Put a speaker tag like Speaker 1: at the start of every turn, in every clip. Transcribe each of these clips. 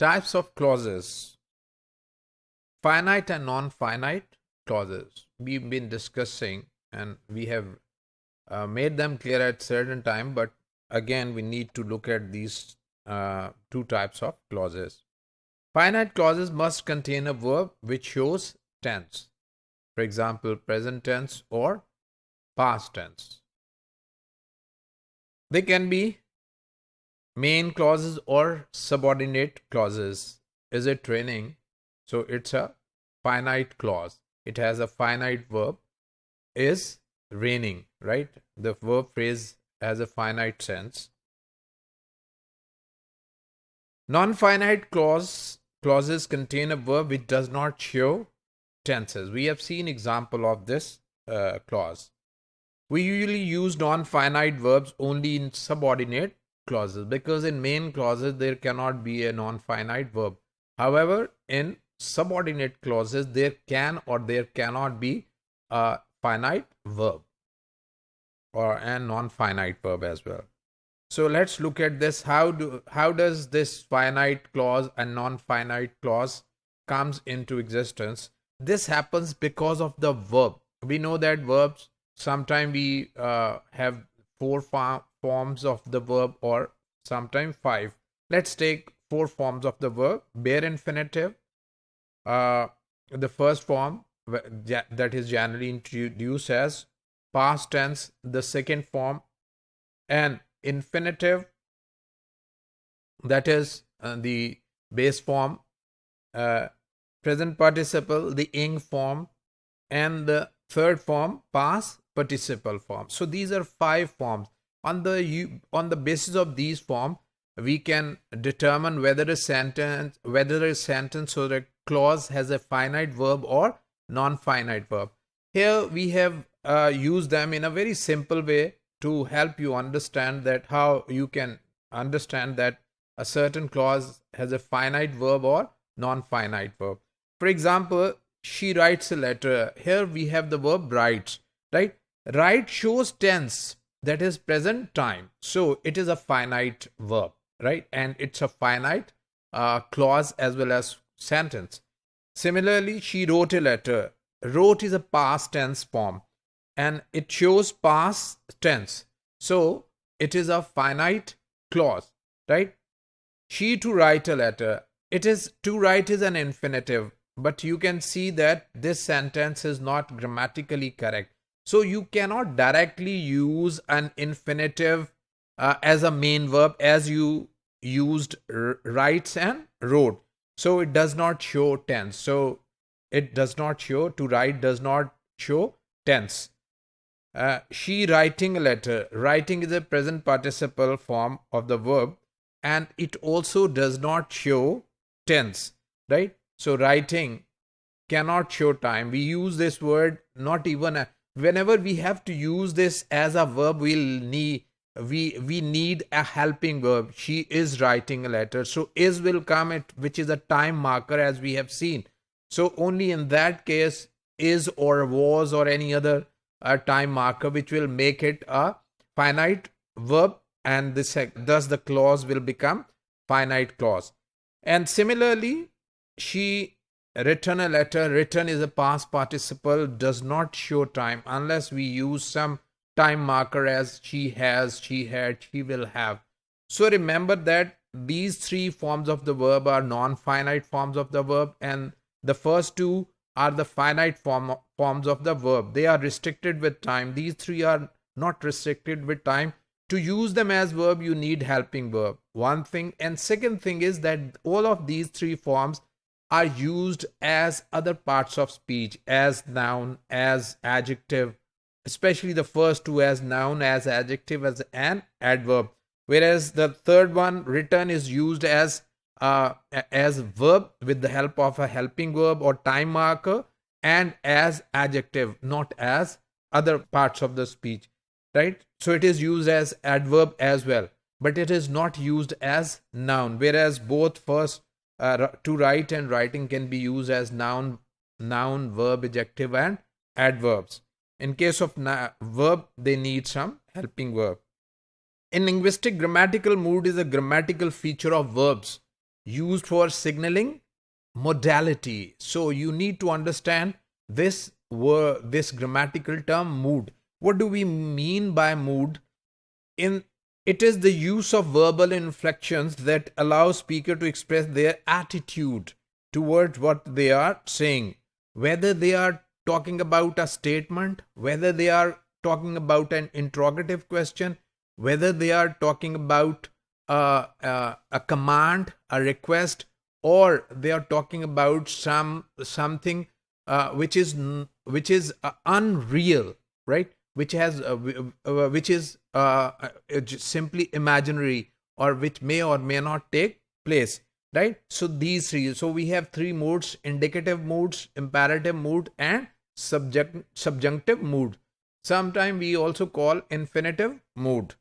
Speaker 1: Types of clauses. Finite and non-finite clauses. We've been discussing and we have made them clear at certain time, but again we need to look at these two types of clauses. Finite clauses must contain a verb which shows tense. For example, present tense or past tense. They can be main clauses or subordinate clauses. Is it raining? So it's a finite clause. It has a finite verb. Is raining, right? The verb phrase has a finite sense. Non-finite clauses contain a verb which does not show tenses. We have seen example of this clause. We usually use non-finite verbs only in subordinate clauses because in main clauses there cannot be a non-finite verb. However, in subordinate clauses there can or there cannot be a finite verb or a non-finite verb as well. So let's look at this. How does this finite clause and non-finite clause comes into existence? This happens because of the verb. We know that verbs, sometimes we have four forms of the verb or sometimes five. Let's take four forms of the verb. Bare infinitive, the first form that is generally introduced as past tense, the second form, and infinitive, that is the base form, present participle, the ing form, and the third form, past participle form. So these are five forms. On the basis of these forms, we can determine whether a sentence or a clause has a finite verb or non-finite verb. Here we have used them in a very simple way to help you understand that how you can understand that a certain clause has a finite verb or non-finite verb. For example, she writes a letter. Here we have the verb writes, right? Write shows tense, that is present time. So it is a finite verb, right? And it's a finite clause as well as sentence. Similarly, she wrote a letter. Wrote is a past tense form and it shows past tense. So it is a finite clause, right? She to write a letter. It is to write is an infinitive, but you can see that this sentence is not grammatically correct. So you cannot directly use an infinitive as a main verb as you used writes and wrote. So it does not show tense. So it does not show, to write does not show tense. She writing a letter. Writing is a present participle form of the verb and it also does not show tense, right? So writing cannot show time. We use this word not even whenever we have to use this as a verb, we need a helping verb. She is writing a letter. So is will come, which is a time marker as we have seen. So only in that case is or was or any other time marker which will make it a finite verb, and thus the clause will become finite clause. And similarly, she written a letter. Written is a past participle, does not show time unless we use some time marker as she has, she had, she will have. So remember that these three forms of the verb are non-finite forms of the verb and the first two are the finite forms of the verb. They are restricted with time. These three are not restricted with time. To use them as verb, you need helping verb. One thing. And second thing is that all of these three forms are used as other parts of speech, as noun, as adjective, especially the first two as noun, as adjective, as an adverb. Whereas the third one, written, is used as verb with the help of a helping verb or time marker and as adjective, not as other parts of the speech, right? So it is used as adverb as well, but it is not used as noun, whereas both first to write and writing can be used as noun, verb, adjective and adverbs. In case of verb, they need some helping verb. In linguistic, grammatical mood is a grammatical feature of verbs used for signaling modality. So you need to understand this grammatical term mood. What do we mean by mood? It is the use of verbal inflections that allow speaker to express their attitude towards what they are saying, whether they are talking about a statement, whether they are talking about an interrogative question, whether they are talking about a command, a request, or they are talking about something which is unreal, right? Which is simply imaginary, or which may or may not take place, right? So these three. So we have three moods: indicative moods, imperative mood, and subjunctive mood. Sometimes we also call infinitive mood.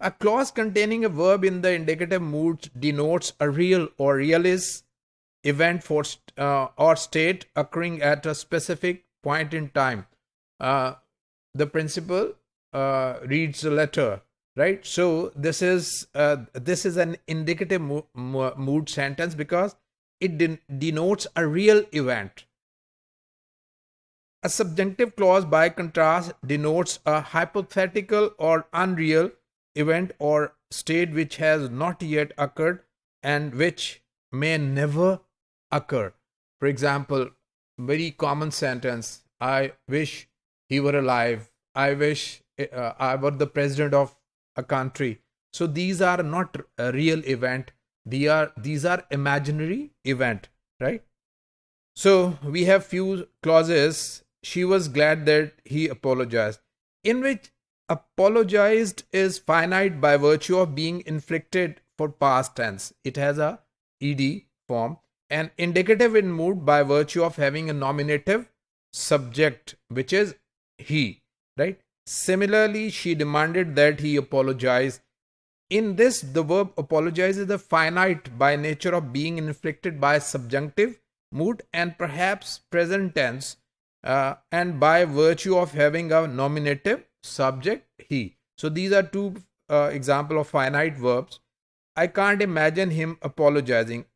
Speaker 1: A clause containing a verb in the indicative mood denotes a real or realist event or state occurring at a specific point in time. The principal reads the letter, right? So this is an indicative mood sentence because it denotes a real event. A subjunctive clause, by contrast, denotes a hypothetical or unreal event or state which has not yet occurred and which may never occur. For example, very common sentence: I wish he were alive. I wish I were the president of a country. So these are not a real event. These are imaginary event, right? So we have few clauses. She was glad that he apologized, in which apologized is finite by virtue of being inflicted for past tense. It has a ed form. And indicative in mood by virtue of having a nominative subject, which is he, right? Similarly, she demanded that he apologize. In this, the verb apologize is a finite by nature of being inflicted by subjunctive mood and perhaps present tense, and by virtue of having a nominative subject he. So these are two example of finite verbs. I can't imagine him apologizing.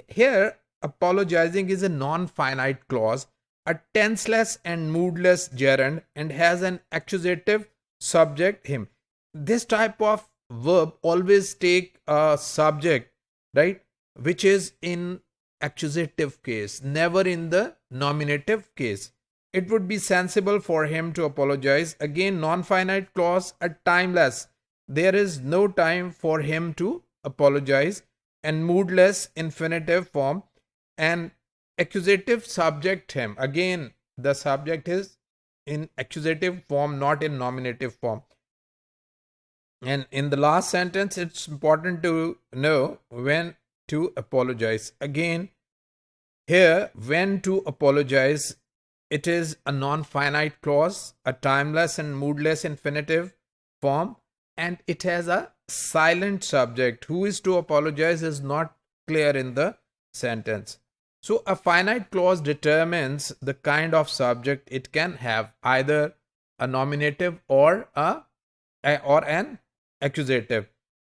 Speaker 1: Here, apologizing is a non-finite clause, a tenseless and moodless gerund, and has an accusative subject him. This type of verb always take a subject, right, which is in accusative case, never in the nominative case. It would be sensible for him to apologize. Again, non-finite clause, a timeless. There is no time for him to apologize. And moodless, infinitive form, and accusative subject him. Again, the subject is in accusative form, not in nominative form. And in the last sentence, it's important to know when to apologize. Again, here, when to apologize, it is a non-finite clause, a timeless and moodless infinitive form, and it has a silent subject. Who is to apologize is not clear in the sentence. So a finite clause determines the kind of subject it can have, either a nominative or an accusative.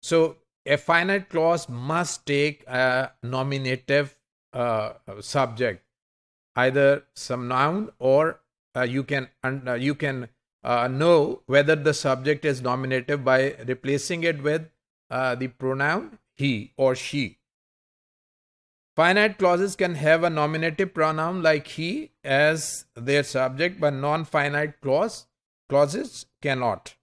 Speaker 1: So a finite clause must take a nominative subject, either some noun, or you can know whether the subject is nominative by replacing it with the pronoun he or she. Finite clauses can have a nominative pronoun like he as their subject, but non-finite clauses cannot.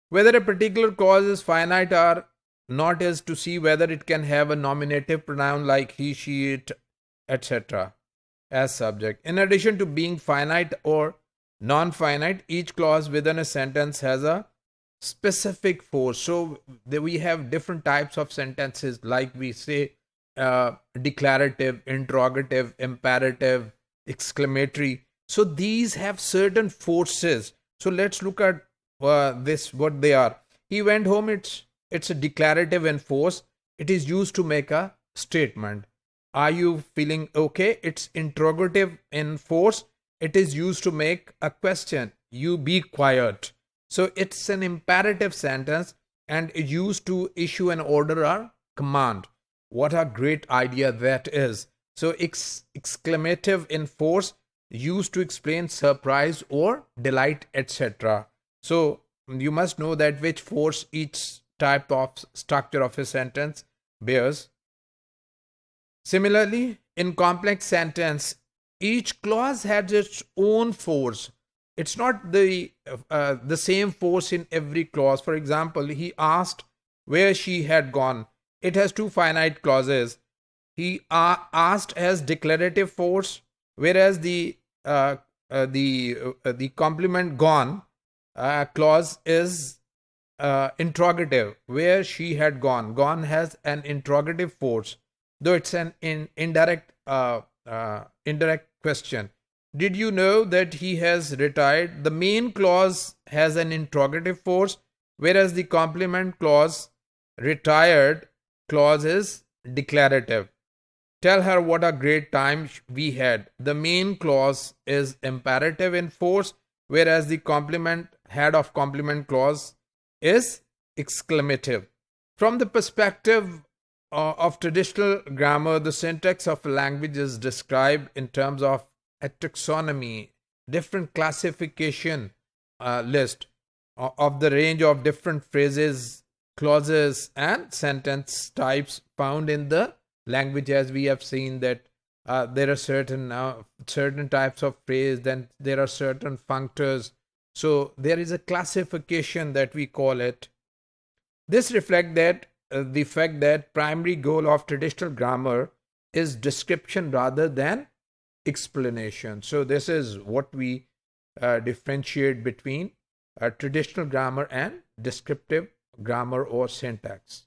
Speaker 1: Whether a particular clause is finite or not is to see whether it can have a nominative pronoun like he, she, it, etc. as subject. In addition to being finite or non-finite, each clause within a sentence has a specific force. So we have different types of sentences, like we say declarative, interrogative, imperative, exclamatory. So these have certain forces. So let's look at what they are. He went home. It's a declarative in force. It is used to make a statement. Are you feeling okay? It's interrogative in force. It is used to make a question. You be quiet. So it's an imperative sentence and used to issue an order or command. What a great idea that is. So exclamative in force used to explain surprise or delight, etc. So you must know that which force each type of structure of a sentence bears. Similarly, in complex sentence, each clause has its own force. It's not the same force in every clause. For example, he asked where she had gone. It has two finite clauses. He asked has declarative force, whereas the complement gone clause is interrogative. Where she had gone. Gone has an interrogative force, though it's an indirect question. Did you know that he has retired? The main clause has an interrogative force, whereas the complement clause, retired clause, is declarative. Tell her what a great time we had. The main clause is imperative in force, whereas the complement head of complement clause is exclamative. From the perspective of traditional grammar, the syntax of a language is described in terms of a taxonomy, different classification list of the range of different phrases, clauses, and sentence types found in the language. As we have seen that there are certain types of phrase, then there are certain functors. So there is a classification that we call it. This reflects that the fact that primary goal of traditional grammar is description rather than explanation. So this is what we differentiate between traditional grammar and descriptive grammar or syntax.